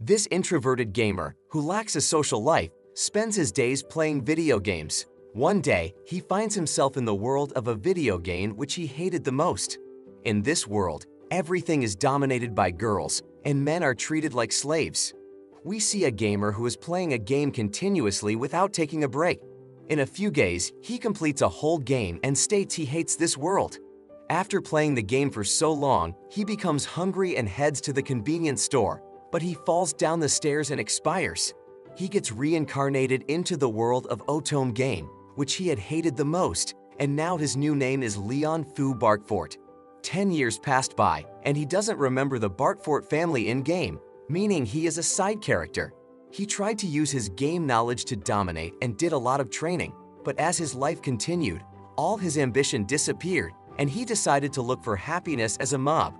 This introverted gamer, who lacks a social life, spends his days playing video games. One day, he finds himself in the world of a video game which he hated the most. In this world, everything is dominated by girls, and men are treated like slaves. We see a gamer who is playing a game continuously without taking a break. In a few days, he completes a whole game and states he hates this world. After playing the game for so long, he becomes hungry and heads to the convenience store, but he falls down the stairs and expires. He gets reincarnated into the world of Otome Game, which he had hated the most, and now his new name is Leon Fu Bartfort. 10 years passed by, and he doesn't remember the Bartfort family in-game, meaning he is a side character. He tried to use his game knowledge to dominate and did a lot of training, but as his life continued, all his ambition disappeared, and he decided to look for happiness as a mob.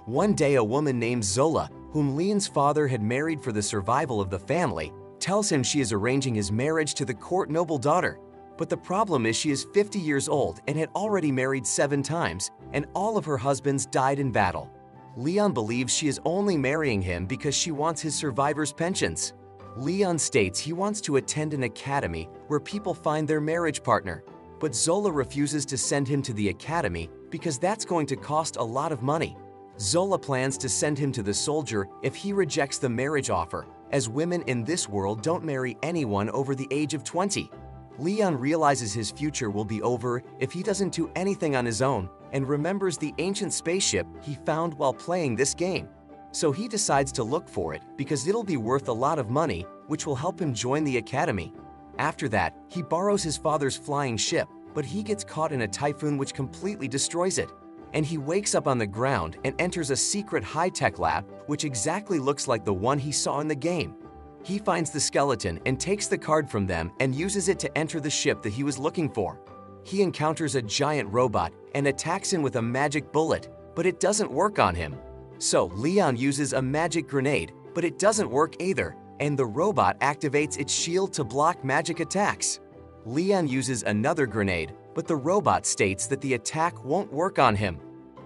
One day, a woman named Zola, whom Leon's father had married for the survival of the family, tells him she is arranging his marriage to the court noble daughter. But the problem is she is 50 years old and had already married 7 times, and all of her husbands died in battle. Leon believes she is only marrying him because she wants his survivors' pensions. Leon states he wants to attend an academy where people find their marriage partner, but Zola refuses to send him to the academy because that's going to cost a lot of money. Zola plans to send him to the soldier if he rejects the marriage offer, as women in this world don't marry anyone over the age of 20. Leon realizes his future will be over if he doesn't do anything on his own and remembers the ancient spaceship he found while playing this game. So he decides to look for it because it'll be worth a lot of money, which will help him join the academy. After that, he borrows his father's flying ship, but he gets caught in a typhoon which completely destroys it. And he wakes up on the ground and enters a secret high-tech lab which exactly looks like the one he saw in the game. He finds the skeleton and takes the card from them and uses it to enter the ship that he was looking for. He encounters a giant robot and attacks him with a magic bullet, but it doesn't work on him. So Leon uses a magic grenade, but it doesn't work either, and the robot activates its shield to block magic attacks. Leon uses another grenade, but the robot states that the attack won't work on him.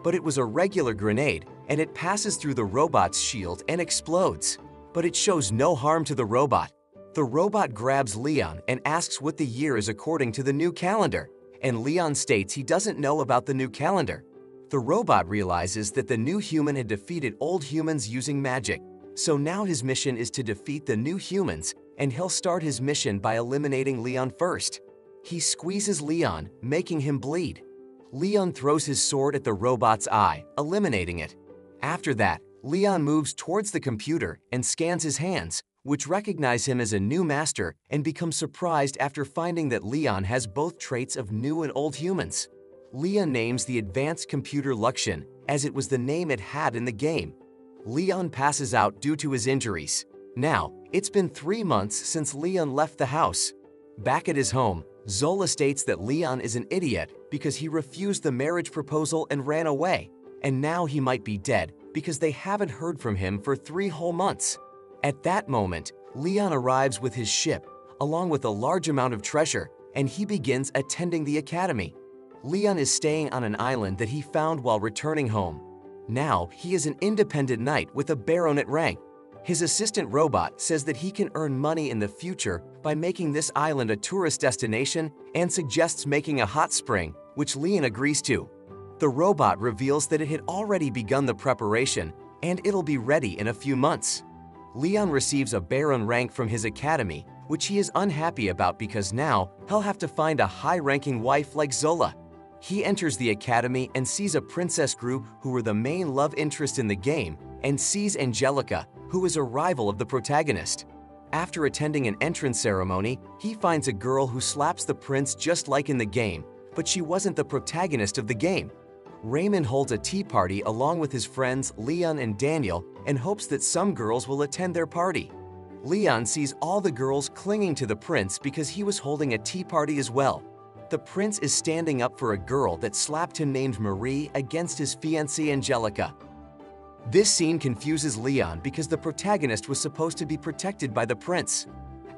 But it was a regular grenade, and it passes through the robot's shield and explodes. But it shows no harm to the robot. The robot grabs Leon and asks what the year is according to the new calendar, and Leon states he doesn't know about the new calendar. The robot realizes that the new human had defeated old humans using magic, so now his mission is to defeat the new humans, and he'll start his mission by eliminating Leon first. He squeezes Leon, making him bleed. Leon throws his sword at the robot's eye, eliminating it. After that, Leon moves towards the computer and scans his hands, which recognize him as a new master and become surprised after finding that Leon has both traits of new and old humans. Leon names the advanced computer Luxian, as it was the name it had in the game. Leon passes out due to his injuries. Now, it's been 3 months since Leon left the house. Back at his home, Zola states that Leon is an idiot because he refused the marriage proposal and ran away, and now he might be dead because they haven't heard from him for 3 whole months. At that moment, Leon arrives with his ship, along with a large amount of treasure, and he begins attending the academy. Leon is staying on an island that he found while returning home. Now, he is an independent knight with a baronet rank. His assistant robot says that he can earn money in the future by making this island a tourist destination and suggests making a hot spring, which Leon agrees to. The robot reveals that it had already begun the preparation and it'll be ready in a few months. Leon receives a baron rank from his academy, which he is unhappy about because now he'll have to find a high-ranking wife like Zola. He enters the academy and sees a princess group who were the main love interest in the game and sees Angelica, who is a rival of the protagonist. After attending an entrance ceremony, he finds a girl who slaps the prince just like in the game, but she wasn't the protagonist of the game. Raymond holds a tea party along with his friends Leon and Daniel and hopes that some girls will attend their party. Leon sees all the girls clinging to the prince because he was holding a tea party as well. The prince is standing up for a girl that slapped him named Marie against his fiancée Angelica. This scene confuses Leon because the protagonist was supposed to be protected by the prince.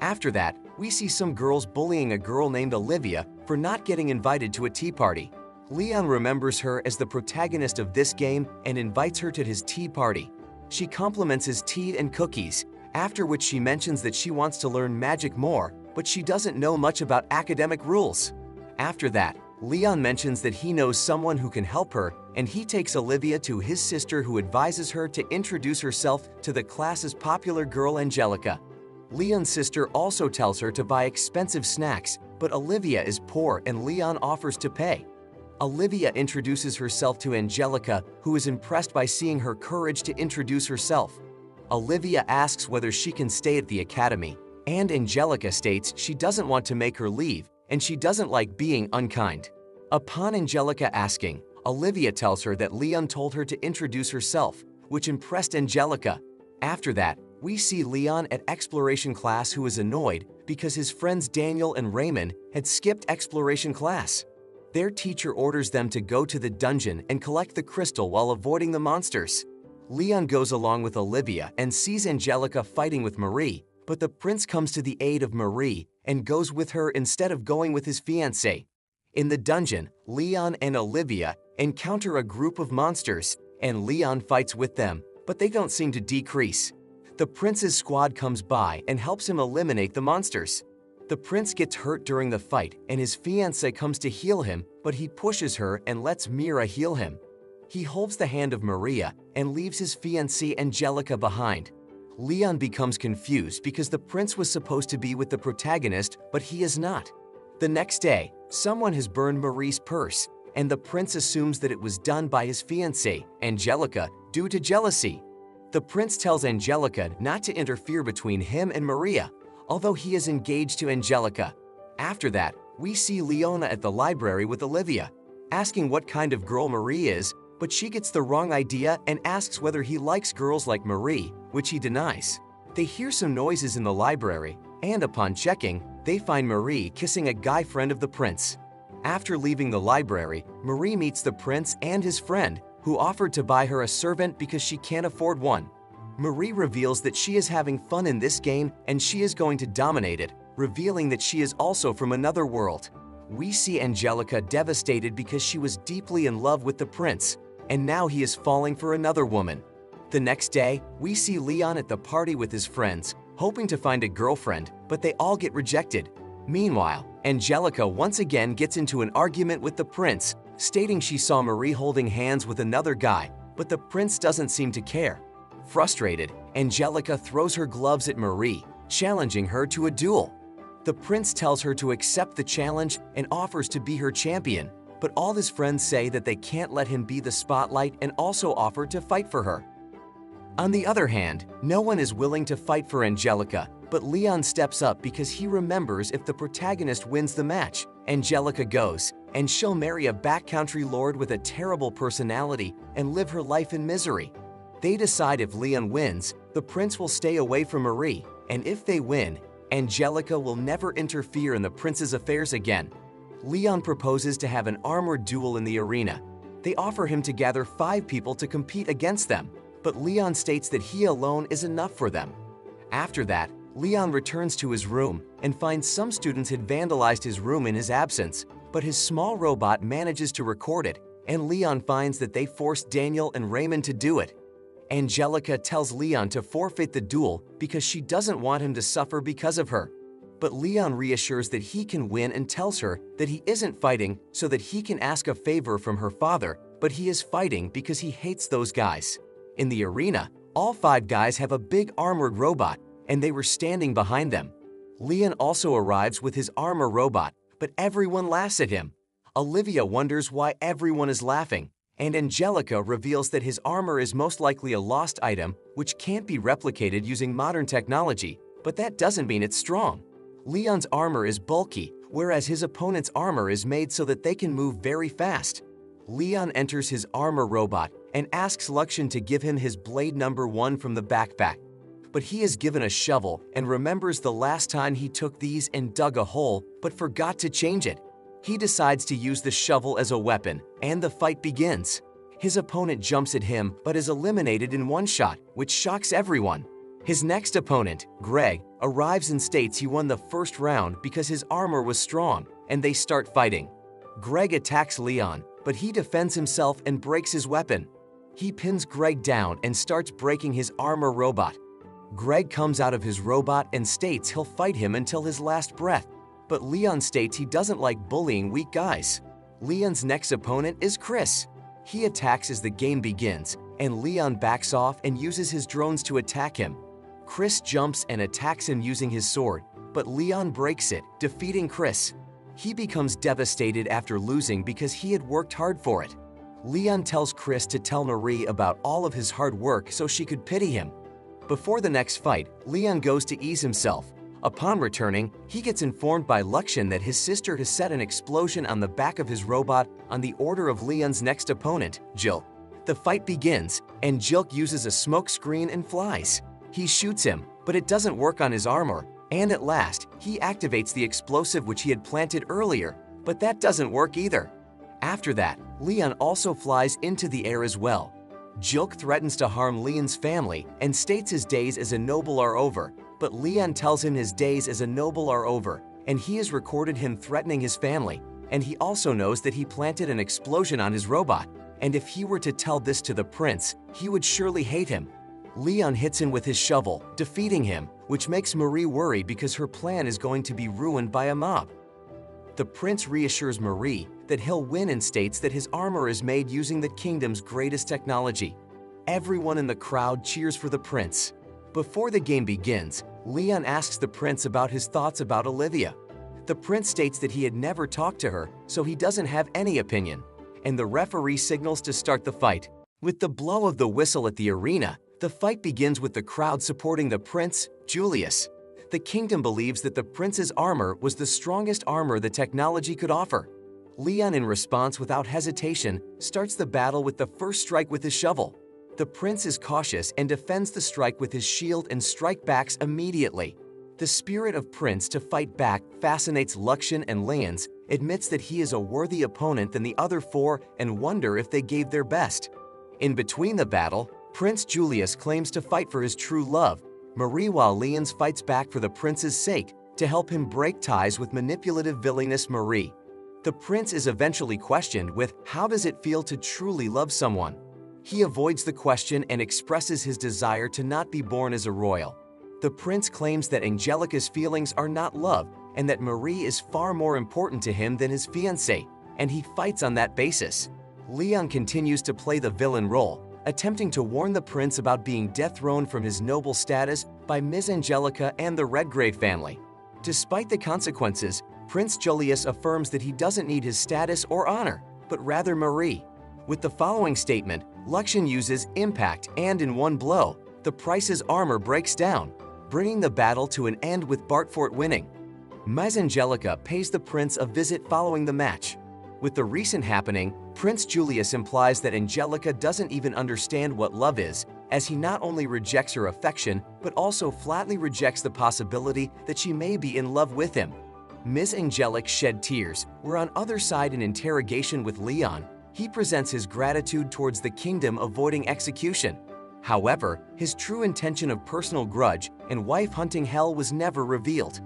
After that, we see some girls bullying a girl named Olivia for not getting invited to a tea party. Leon remembers her as the protagonist of this game and invites her to his tea party. She compliments his tea and cookies, after which she mentions that she wants to learn magic more, but she doesn't know much about academic rules. After that, Leon mentions that he knows someone who can help her, and he takes Olivia to his sister, who advises her to introduce herself to the class's popular girl Angelica. Leon's sister also tells her to buy expensive snacks, but Olivia is poor and Leon offers to pay. Olivia introduces herself to Angelica, who is impressed by seeing her courage to introduce herself. Olivia asks whether she can stay at the academy, and Angelica states she doesn't want to make her leave, and she doesn't like being unkind. Upon Angelica asking, Olivia tells her that Leon told her to introduce herself, which impressed Angelica. After that, we see Leon at exploration class, who is annoyed because his friends Daniel and Raymond had skipped exploration class. Their teacher orders them to go to the dungeon and collect the crystal while avoiding the monsters. Leon goes along with Olivia and sees Angelica fighting with Marie, but the prince comes to the aid of Marie and goes with her instead of going with his fiancée. In the dungeon, Leon and Olivia encounter a group of monsters, and Leon fights with them, but they don't seem to decrease. The prince's squad comes by and helps him eliminate the monsters. The prince gets hurt during the fight, and his fiancée comes to heal him, but he pushes her and lets Mira heal him. He holds the hand of Maria and leaves his fiancée Angelica behind. Leon becomes confused because the prince was supposed to be with the protagonist, but he is not. The next day, someone has burned Marie's purse, and the prince assumes that it was done by his fiancée, Angelica, due to jealousy. The prince tells Angelica not to interfere between him and Maria, although he is engaged to Angelica. After that, we see Leona at the library with Olivia, asking what kind of girl Marie is, but she gets the wrong idea and asks whether he likes girls like Marie, which he denies. They hear some noises in the library, and upon checking, they find Marie kissing a guy friend of the prince. After leaving the library, Marie meets the prince and his friend, who offered to buy her a servant because she can't afford one. Marie reveals that she is having fun in this game and she is going to dominate it, revealing that she is also from another world. We see Angelica devastated because she was deeply in love with the prince, and now he is falling for another woman. The next day, we see Leon at the party with his friends, hoping to find a girlfriend, but they all get rejected. Meanwhile, Angelica once again gets into an argument with the prince, stating she saw Marie holding hands with another guy, but the prince doesn't seem to care. Frustrated, Angelica throws her gloves at Marie, challenging her to a duel. The prince tells her to accept the challenge and offers to be her champion, but all his friends say that they can't let him be the spotlight and also offer to fight for her. On the other hand, no one is willing to fight for Angelica, but Leon steps up because he remembers if the protagonist wins the match, Angelica goes, and she'll marry a backcountry lord with a terrible personality and live her life in misery. They decide if Leon wins, the prince will stay away from Marie, and if they win, Angelica will never interfere in the prince's affairs again. Leon proposes to have an armored duel in the arena. They offer him to gather 5 people to compete against them, but Leon states that he alone is enough for them. After that, Leon returns to his room and finds some students had vandalized his room in his absence, but his small robot manages to record it, and Leon finds that they forced Daniel and Raymond to do it. Angelica tells Leon to forfeit the duel because she doesn't want him to suffer because of her. But Leon reassures that he can win and tells her that he isn't fighting so that he can ask a favor from her father, but he is fighting because he hates those guys. In the arena, all 5 guys have a big armored robot, and they were standing behind them. Leon also arrives with his armor robot, but everyone laughs at him. Olivia wonders why everyone is laughing, and Angelica reveals that his armor is most likely a lost item which can't be replicated using modern technology, but that doesn't mean it's strong. Leon's armor is bulky, whereas his opponent's armor is made so that they can move very fast. Leon enters his armor robot and asks Luxan to give him his blade number 1 from the backpack. But he is given a shovel and remembers the last time he took these and dug a hole, but forgot to change it. He decides to use the shovel as a weapon, and the fight begins. His opponent jumps at him but is eliminated in one shot, which shocks everyone. His next opponent, Greg, arrives and states he won the first round because his armor was strong, and they start fighting. Greg attacks Leon, but he defends himself and breaks his weapon. He pins Greg down and starts breaking his armor robot. Greg comes out of his robot and states he'll fight him until his last breath, but Leon states he doesn't like bullying weak guys. Leon's next opponent is Chris. He attacks as the game begins, and Leon backs off and uses his drones to attack him. Chris jumps and attacks him using his sword, but Leon breaks it, defeating Chris. He becomes devastated after losing because he had worked hard for it. Leon tells Chris to tell Marie about all of his hard work so she could pity him. Before the next fight, Leon goes to ease himself. Upon returning, he gets informed by Luxan that his sister has set an explosion on the back of his robot on the order of Leon's next opponent, Jilk. The fight begins, and Jilk uses a smoke screen and flies. He shoots him, but it doesn't work on his armor, and at last, he activates the explosive which he had planted earlier, but that doesn't work either. After that, Leon also flies into the air as well. Jilk threatens to harm Leon's family and states his days as a noble are over, but Leon tells him his days as a noble are over, and he has recorded him threatening his family, and he also knows that he planted an explosion on his robot, and if he were to tell this to the prince, he would surely hate him. Leon hits him with his shovel, defeating him, which makes Marie worry because her plan is going to be ruined by a mob. The prince reassures Marie that he'll win and states that his armor is made using the kingdom's greatest technology. Everyone in the crowd cheers for the prince. Before the game begins, Leon asks the prince about his thoughts about Olivia. The prince states that he had never talked to her, so he doesn't have any opinion, and the referee signals to start the fight. With the blow of the whistle at the arena, the fight begins with the crowd supporting the prince, Julius. The kingdom believes that the prince's armor was the strongest armor the technology could offer. Leon, in response without hesitation, starts the battle with the first strike with his shovel. The prince is cautious and defends the strike with his shield and strike backs immediately. The spirit of Prince to fight back fascinates Luxan, and Lance admits that he is a worthy opponent than the other four and wonder if they gave their best. In between the battle, Prince Julius claims to fight for his true love, Marie, while Leon fights back for the prince's sake to help him break ties with manipulative villainous Marie. The prince is eventually questioned with how does it feel to truly love someone? He avoids the question and expresses his desire to not be born as a royal. The prince claims that Angelica's feelings are not love and that Marie is far more important to him than his fiancée, and he fights on that basis. Leon continues to play the villain role, attempting to warn the prince about being dethroned from his noble status by Ms. Angelica and the Redgrave family. Despite the consequences, Prince Julius affirms that he doesn't need his status or honor, but rather Marie. With the following statement, Luxan uses impact, and in one blow, the prince's armor breaks down, bringing the battle to an end with Bartfort winning. Ms. Angelica pays the prince a visit following the match. With the recent happening, Prince Julius implies that Angelica doesn't even understand what love is, as he not only rejects her affection, but also flatly rejects the possibility that she may be in love with him. Ms. Angelic shed tears, where on other side in interrogation with Leon, he presents his gratitude towards the kingdom avoiding execution. However, his true intention of personal grudge and wife-hunting hell was never revealed.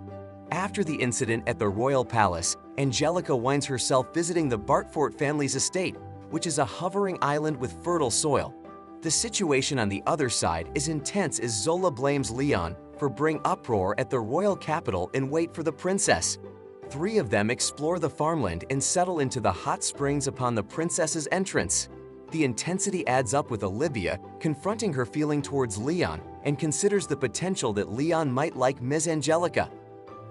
After the incident at the royal palace, Angelica winds herself visiting the Bartfort family's estate, which is a hovering island with fertile soil. The situation on the other side is intense as Zola blames Leon for bringing uproar at the royal capital in wait for the princess. Three of them explore the farmland and settle into the hot springs upon the princess's entrance. The intensity adds up with Olivia confronting her feeling towards Leon and considers the potential that Leon might like Ms. Angelica.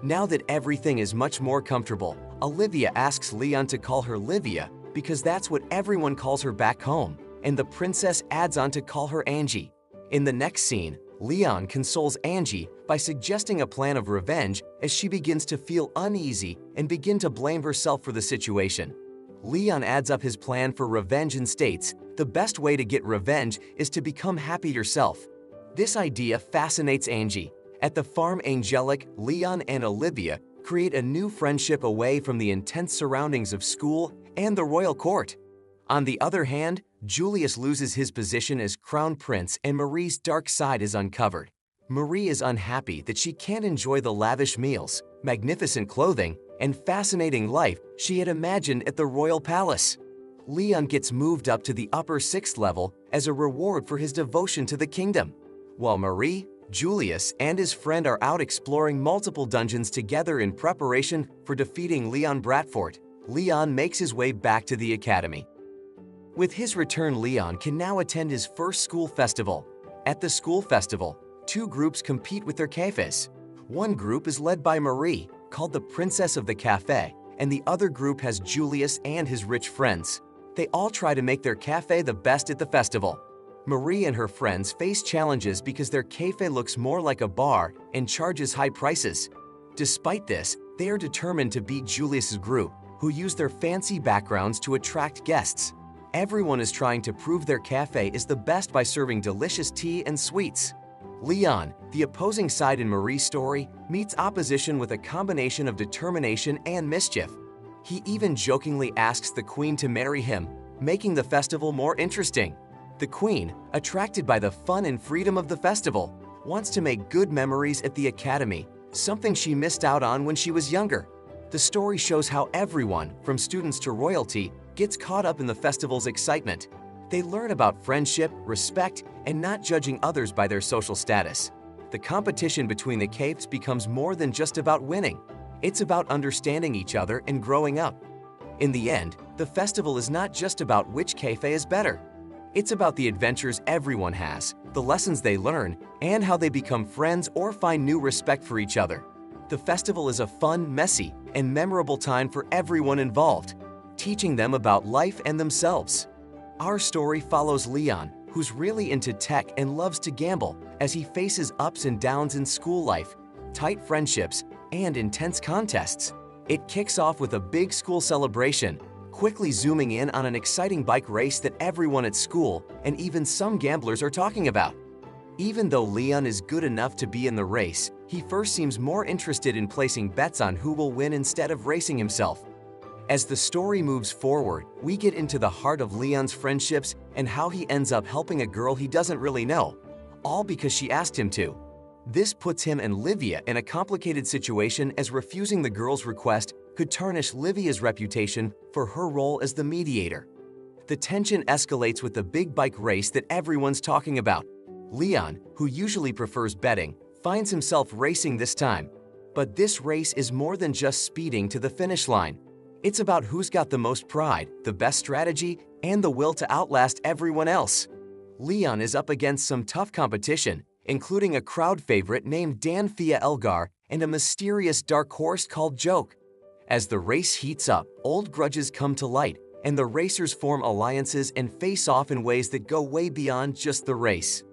Now that everything is much more comfortable, Olivia asks Leon to call her Livia because that's what everyone calls her back home, and the princess adds on to call her Angie. In the next scene, Leon consoles Angie by suggesting a plan of revenge as she begins to feel uneasy and begin to blame herself for the situation. Leon adds up his plan for revenge and states, the best way to get revenge is to become happy yourself. This idea fascinates Angie. At the farm, Angelic, Leon, and Olivia create a new friendship away from the intense surroundings of school and the royal court. On the other hand, Julius loses his position as crown prince and Marie's dark side is uncovered. Marie is unhappy that she can't enjoy the lavish meals, magnificent clothing, and fascinating life she had imagined at the royal palace. Leon gets moved up to the upper 6th level as a reward for his devotion to the kingdom, while Marie Julius and his friend are out exploring multiple dungeons together in preparation for defeating Leon Bradford. Leon makes his way back to the academy. With his return, Leon can now attend his first school festival. At the school festival, two groups compete with their cafes. One group is led by Marie, called the Princess of the Cafe, and the other group has Julius and his rich friends. They all try to make their cafe the best at the festival. Marie and her friends face challenges because their cafe looks more like a bar and charges high prices. Despite this, they are determined to beat Julius's group, who use their fancy backgrounds to attract guests. Everyone is trying to prove their cafe is the best by serving delicious tea and sweets. Leon, the opposing side in Marie's story, meets opposition with a combination of determination and mischief. He even jokingly asks the Queen to marry him, making the festival more interesting. The Queen, attracted by the fun and freedom of the festival, wants to make good memories at the academy, something she missed out on when she was younger. The story shows how everyone, from students to royalty, gets caught up in the festival's excitement. They learn about friendship, respect, and not judging others by their social status. The competition between the capes becomes more than just about winning. It's about understanding each other and growing up. In the end, the festival is not just about which cafe is better. It's about the adventures everyone has, the lessons they learn, and how they become friends or find new respect for each other. The festival is a fun, messy, and memorable time for everyone involved, teaching them about life and themselves. Our story follows Leon, who's really into tech and loves to gamble as he faces ups and downs in school life, tight friendships, and intense contests. It kicks off with a big school celebration, quickly zooming in on an exciting bike race that everyone at school and even some gamblers are talking about. Even though Leon is good enough to be in the race, he first seems more interested in placing bets on who will win instead of racing himself. As the story moves forward, we get into the heart of Leon's friendships and how he ends up helping a girl he doesn't really know, all because she asked him to. This puts him and Livia in a complicated situation, as refusing the girl's request could tarnish Livia's reputation for her role as the mediator. The tension escalates with the big bike race that everyone's talking about. Leon, who usually prefers betting, finds himself racing this time. But this race is more than just speeding to the finish line. It's about who's got the most pride, the best strategy, and the will to outlast everyone else. Leon is up against some tough competition, including a crowd favorite named Danfia Elgar and a mysterious dark horse called Joke. As the race heats up, old grudges come to light, and the racers form alliances and face off in ways that go way beyond just the race.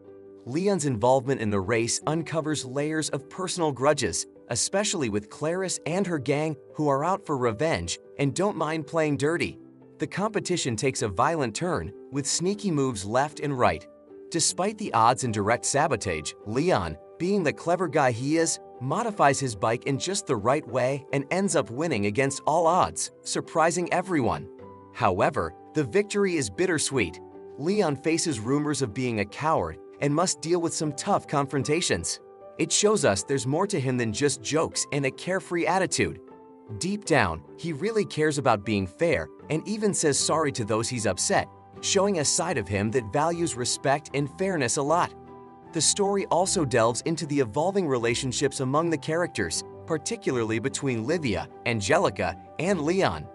Leon's involvement in the race uncovers layers of personal grudges, especially with Clarice and her gang, who are out for revenge and don't mind playing dirty. The competition takes a violent turn, with sneaky moves left and right. Despite the odds and direct sabotage, Leon, being the clever guy he is, modifies his bike in just the right way and ends up winning against all odds, surprising everyone. However, the victory is bittersweet. Leon faces rumors of being a coward and must deal with some tough confrontations. It shows us there's more to him than just jokes and a carefree attitude. Deep down, he really cares about being fair and even says sorry to those he's upset, showing a side of him that values respect and fairness a lot. The story also delves into the evolving relationships among the characters, particularly between Livia, Angelica, and Leon.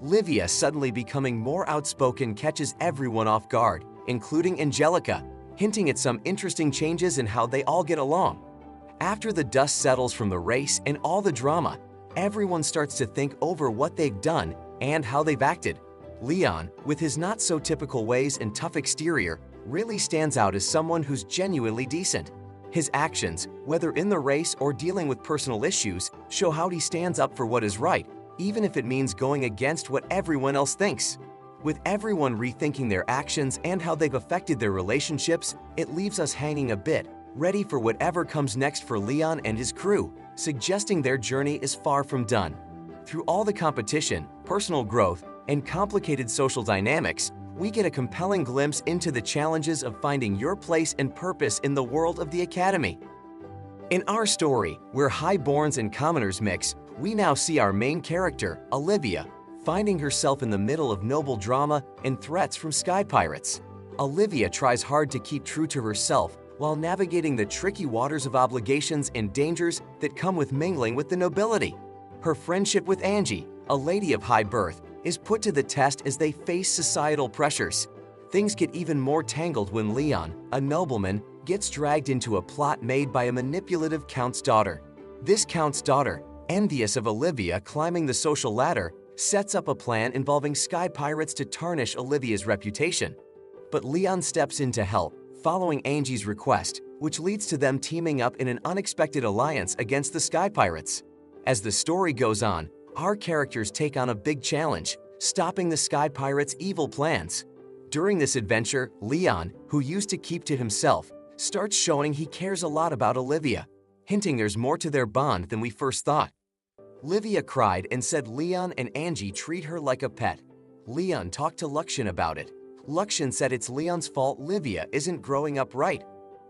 Livia suddenly becoming more outspoken catches everyone off guard, including Angelica, hinting at some interesting changes in how they all get along. After the dust settles from the race and all the drama, everyone starts to think over what they've done and how they've acted. Leon, with his not-so-typical ways and tough exterior, really stands out as someone who's genuinely decent. His actions, whether in the race or dealing with personal issues, show how he stands up for what is right, even if it means going against what everyone else thinks. With everyone rethinking their actions and how they've affected their relationships, it leaves us hanging a bit, ready for whatever comes next for Leon and his crew, suggesting their journey is far from done. Through all the competition, personal growth, and complicated social dynamics, we get a compelling glimpse into the challenges of finding your place and purpose in the world of the Academy. In our story, where highborns and commoners mix, we now see our main character, Olivia, finding herself in the middle of noble drama and threats from sky pirates. Olivia tries hard to keep true to herself while navigating the tricky waters of obligations and dangers that come with mingling with the nobility. Her friendship with Angie, a lady of high birth, is put to the test as they face societal pressures. Things get even more tangled when Leon, a nobleman, gets dragged into a plot made by a manipulative count's daughter. This count's daughter, envious of Olivia climbing the social ladder, sets up a plan involving sky pirates to tarnish Olivia's reputation. But Leon steps in to help, following Angie's request, which leads to them teaming up in an unexpected alliance against the sky pirates. As the story goes on, our characters take on a big challenge, stopping the sky pirates' evil plans. During this adventure, Leon, who used to keep to himself, starts showing he cares a lot about Olivia, hinting there's more to their bond than we first thought. Olivia cried and said Leon and Angie treat her like a pet. Leon talked to Luxien about it. Luxien said it's Leon's fault Olivia isn't growing up right.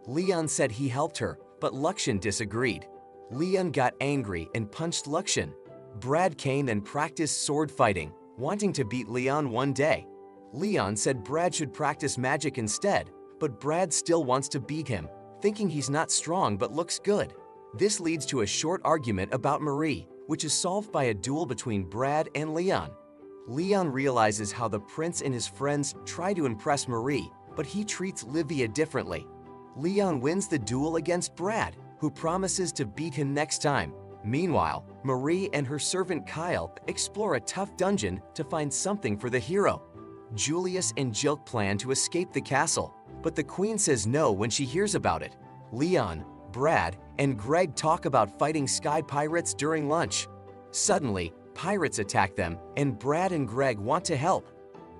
Leon said he helped her, but Luxien disagreed. Leon got angry and punched Luxien. Brad came and practiced sword fighting, wanting to beat Leon one day. Leon said Brad should practice magic instead, but Brad still wants to beat him, thinking he's not strong but looks good. This leads to a short argument about Marie, which is solved by a duel between Brad and Leon. Leon realizes how the prince and his friends try to impress Marie, but he treats Livia differently. Leon wins the duel against Brad, who promises to beat him next time. Meanwhile, Marie and her servant Kyle explore a tough dungeon to find something for the hero. Julius and Jilk plan to escape the castle, but the queen says no when she hears about it. Leon, Brad, and Greg talk about fighting sky pirates during lunch. Suddenly, pirates attack them, and Brad and Greg want to help.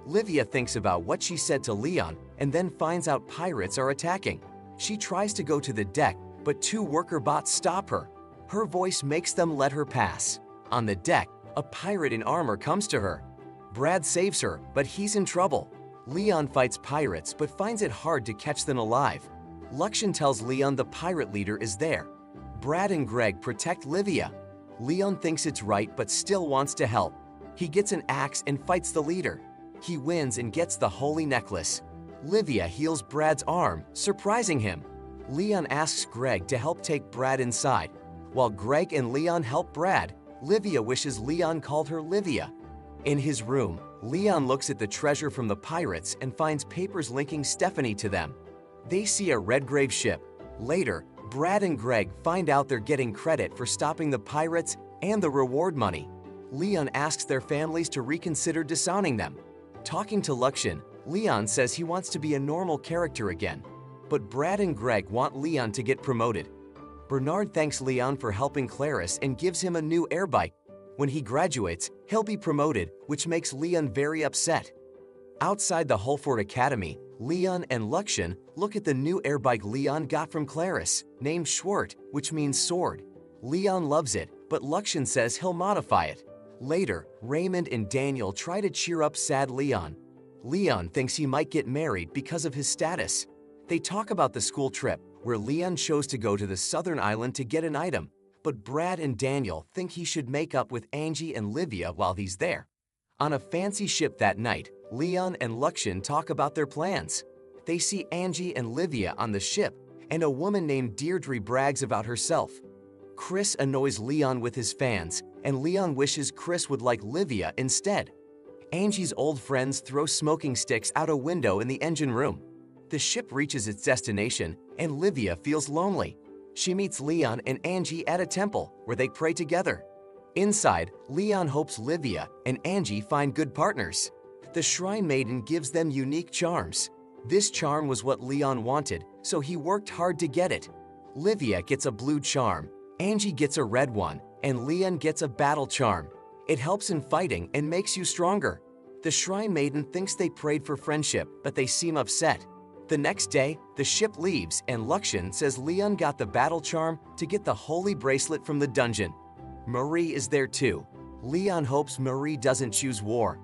Livia thinks about what she said to Leon and then finds out pirates are attacking. She tries to go to the deck, but two worker bots stop her. Her voice makes them let her pass. On the deck, a pirate in armor comes to her. Brad saves her, but he's in trouble. Leon fights pirates but finds it hard to catch them alive. Luxien tells Leon the pirate leader is there. Brad and Greg protect Livia. Leon thinks it's right but still wants to help. He gets an axe and fights the leader. He wins and gets the holy necklace. Livia heals Brad's arm, surprising him. Leon asks Greg to help take Brad inside. While Greg and Leon help Brad, Livia wishes Leon called her Livia. In his room, Leon looks at the treasure from the pirates and finds papers linking Stephanie to them. They see a Redgrave ship. Later, Brad and Greg find out they're getting credit for stopping the pirates and the reward money. Leon asks their families to reconsider disowning them. Talking to Luxien, Leon says he wants to be a normal character again. But Brad and Greg want Leon to get promoted. Bernard thanks Leon for helping Clarice and gives him a new air bike. When he graduates, he'll be promoted, which makes Leon very upset. Outside the Holford Academy, Leon and Luxien look at the new air bike Leon got from Clarice, named Schwert, which means sword. Leon loves it, but Luxien says he'll modify it. Later, Raymond and Daniel try to cheer up sad Leon. Leon thinks he might get married because of his status. They talk about the school trip, where Leon chose to go to the southern island to get an item, but Brad and Daniel think he should make up with Angie and Livia while he's there. On a fancy ship that night, Leon and Luxien talk about their plans. They see Angie and Livia on the ship, and a woman named Deirdre brags about herself. Chris annoys Leon with his fans, and Leon wishes Chris would like Livia instead. Angie's old friends throw smoking sticks out a window in the engine room. The ship reaches its destination, and Livia feels lonely. She meets Leon and Angie at a temple, where they pray together. Inside, Leon hopes Livia and Angie find good partners. The Shrine Maiden gives them unique charms. This charm was what Leon wanted, so he worked hard to get it. Livia gets a blue charm, Angie gets a red one, and Leon gets a battle charm. It helps in fighting and makes you stronger. The Shrine Maiden thinks they prayed for friendship, but they seem upset. The next day, the ship leaves and Luxien says Leon got the battle charm to get the holy bracelet from the dungeon. Marie is there too. Leon hopes Marie doesn't choose war.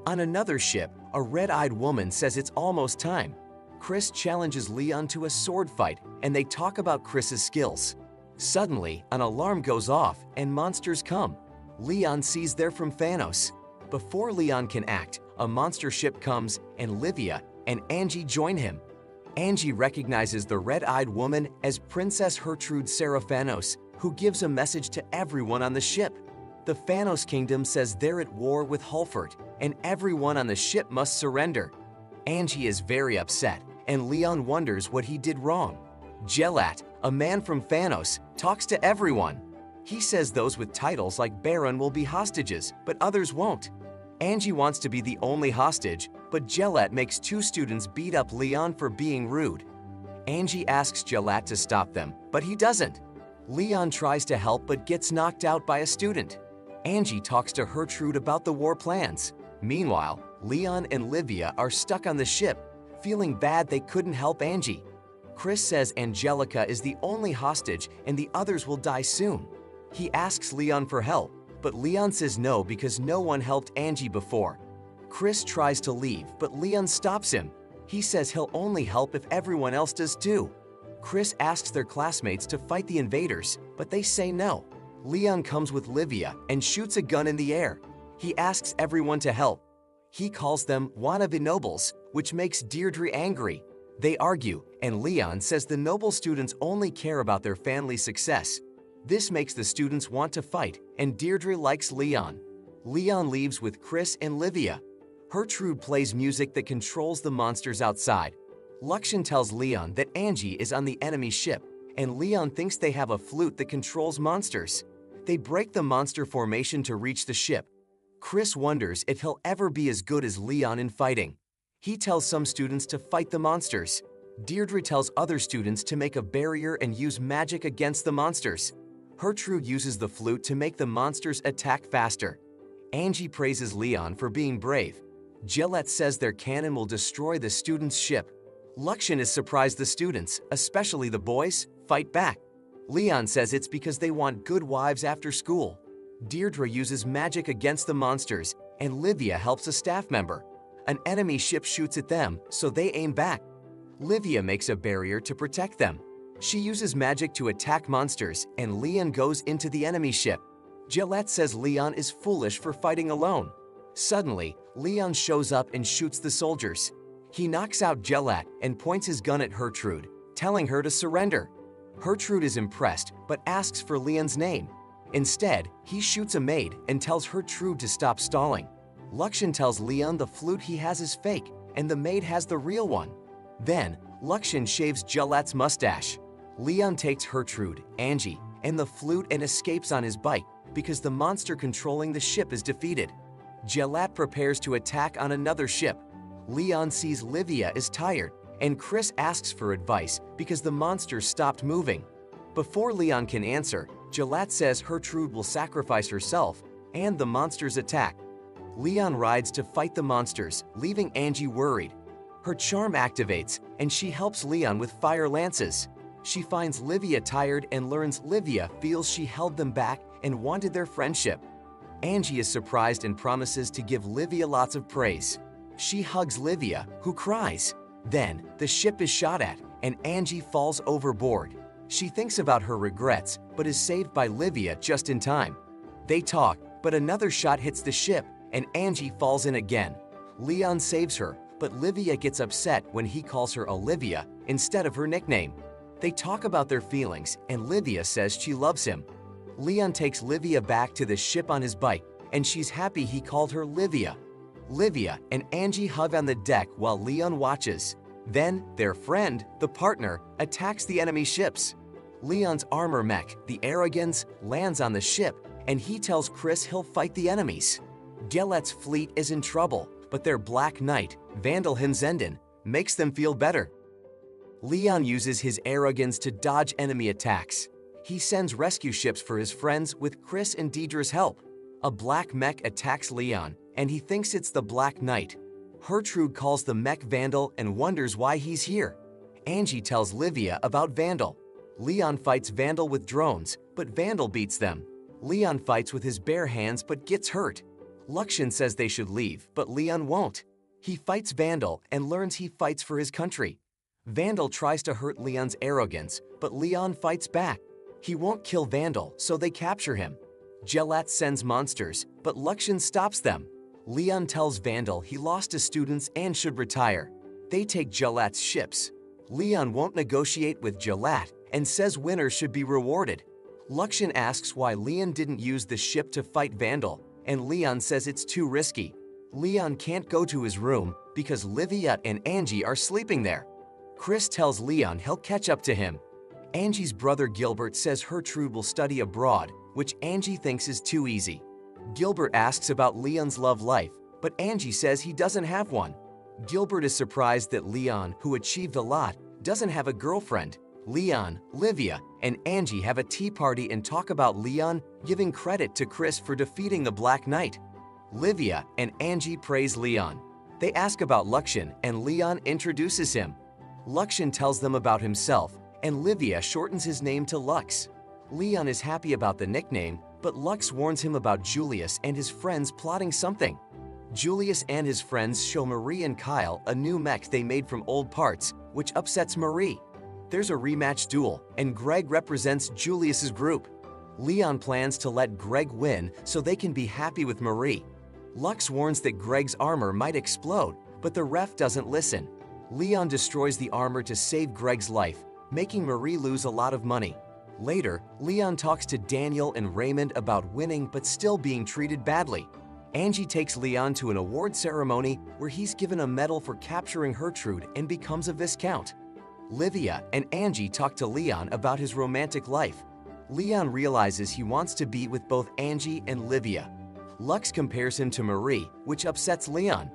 On another ship, a red-eyed woman says it's almost time. Chris challenges Leon to a sword fight, and they talk about Chris's skills. Suddenly, an alarm goes off and monsters come. Leon sees they're from Thanos. Before Leon can act, a monster ship comes and Livia and Angie join him. Angie recognizes the red-eyed woman as Princess Gertrude Seraphanos, who gives a message to everyone on the ship. The Phanos Kingdom says they're at war with Hulfort, and everyone on the ship must surrender. Angie is very upset, and Leon wonders what he did wrong. Gelat, a man from Phanos, talks to everyone. He says those with titles like Baron will be hostages, but others won't. Angie wants to be the only hostage, but Gelat makes two students beat up Leon for being rude. Angie asks Gelat to stop them, but he doesn't. Leon tries to help but gets knocked out by a student. Angie talks to Gertrude about the war plans. Meanwhile, Leon and Livia are stuck on the ship, feeling bad they couldn't help Angie. Chris says Angelica is the only hostage and the others will die soon. He asks Leon for help, but Leon says no because no one helped Angie before. Chris tries to leave, but Leon stops him. He says he'll only help if everyone else does too. Chris asks their classmates to fight the invaders, but they say no. Leon comes with Livia and shoots a gun in the air. He asks everyone to help. He calls them wannabe nobles, which makes Deirdre angry. They argue, and Leon says the noble students only care about their family's success. This makes the students want to fight, and Deirdre likes Leon. Leon leaves with Chris and Livia. Gertrude plays music that controls the monsters outside. Luxon tells Leon that Angie is on the enemy ship, and Leon thinks they have a flute that controls monsters. They break the monster formation to reach the ship. Chris wonders if he'll ever be as good as Leon in fighting. He tells some students to fight the monsters. Deirdre tells other students to make a barrier and use magic against the monsters. Gertrude uses the flute to make the monsters attack faster. Angie praises Leon for being brave. Gelat says their cannon will destroy the students' ship. Luxon is surprised the students, especially the boys, fight back. Leon says it's because they want good wives after school. Deirdre uses magic against the monsters, and Livia helps a staff member. An enemy ship shoots at them, so they aim back. Livia makes a barrier to protect them. She uses magic to attack monsters, and Leon goes into the enemy ship. Gelat says Leon is foolish for fighting alone. Suddenly, Leon shows up and shoots the soldiers. He knocks out Gelat and points his gun at Gertrude, telling her to surrender. Gertrude is impressed, but asks for Leon's name. Instead, he shoots a maid and tells Gertrude to stop stalling. Luxon tells Leon the flute he has is fake, and the maid has the real one. Then, Luxon shaves Gelat's mustache. Leon takes Gertrude, Angie, and the flute and escapes on his bike because the monster controlling the ship is defeated. Gelat prepares to attack on another ship. Leon sees Livia is tired, and Chris asks for advice because the monster stopped moving. Before Leon can answer, Gelat says Gertrude will sacrifice herself, and the monsters attack. Leon rides to fight the monsters, leaving Angie worried. Her charm activates, and she helps Leon with fire lances. She finds Livia tired and learns Livia feels she held them back and wanted their friendship. Angie is surprised and promises to give Livia lots of praise. She hugs Livia, who cries. Then, the ship is shot at, and Angie falls overboard. She thinks about her regrets, but is saved by Livia just in time. They talk, but another shot hits the ship, and Angie falls in again. Leon saves her, but Livia gets upset when he calls her Olivia instead of her nickname. They talk about their feelings, and Livia says she loves him. Leon takes Livia back to the ship on his bike, and she's happy he called her Livia. Livia and Angie hug on the deck while Leon watches. Then, their friend, the partner, attacks the enemy ships. Leon's armor mech, the Arrogans, lands on the ship, and he tells Chris he'll fight the enemies. Gelat's fleet is in trouble, but their Black Knight, Vandal Himzendin, makes them feel better. Leon uses his Arrogans to dodge enemy attacks. He sends rescue ships for his friends with Chris and Deirdre's help. A black mech attacks Leon, and he thinks it's the Black Knight. Gertrude calls the mech Vandal and wonders why he's here. Angie tells Livia about Vandal. Leon fights Vandal with drones, but Vandal beats them. Leon fights with his bare hands but gets hurt. Luxon says they should leave, but Leon won't. He fights Vandal and learns he fights for his country. Vandal tries to hurt Leon's arrogance, but Leon fights back. He won't kill Vandal, so they capture him. Gelat sends monsters, but Luxon stops them. Leon tells Vandal he lost his students and should retire. They take Gelat's ships. Leon won't negotiate with Jalat and says winners should be rewarded. Luxon asks why Leon didn't use the ship to fight Vandal, and Leon says it's too risky. Leon can't go to his room because Livia and Angie are sleeping there. Chris tells Leon he'll catch up to him. Angie's brother Gilbert says Gertrude will study abroad, which Angie thinks is too easy. Gilbert asks about Leon's love life, but Angie says he doesn't have one. Gilbert is surprised that Leon, who achieved a lot, doesn't have a girlfriend. Leon, Livia, and Angie have a tea party and talk about Leon giving credit to Chris for defeating the Black Knight. Livia and Angie praise Leon. They ask about Luxon, and Leon introduces him. Luxon tells them about himself, and Livia shortens his name to Lux. Leon is happy about the nickname, but Lux warns him about Julius and his friends plotting something. Julius and his friends show Marie and Kyle a new mech they made from old parts, which upsets Marie. There's a rematch duel, and Greg represents Julius's group. Leon plans to let Greg win so they can be happy with Marie. Lux warns that Greg's armor might explode, but the ref doesn't listen. Leon destroys the armor to save Greg's life, making Marie lose a lot of money. Later, Leon talks to Daniel and Raymond about winning but still being treated badly. Angie takes Leon to an award ceremony where he's given a medal for capturing Gertrude and becomes a Viscount. Livia and Angie talk to Leon about his romantic life. Leon realizes he wants to be with both Angie and Livia. Lux compares him to Marie, which upsets Leon.